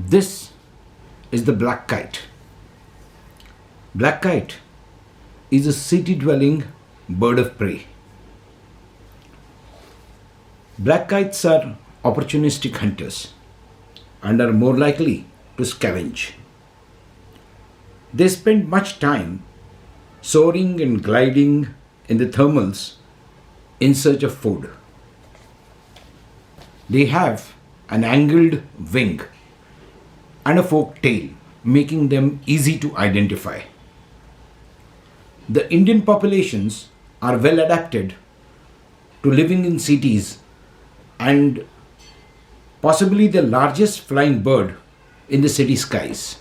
This is the black kite. Black kite is a city-dwelling bird of prey. Black kites are opportunistic hunters and are more likely to scavenge. They spend much time soaring and gliding in the thermals in search of food. They have an angled wing and a forked tail, making them easy to identify. The Indian populations are well adapted to living in cities and possibly the largest flying bird in the city skies.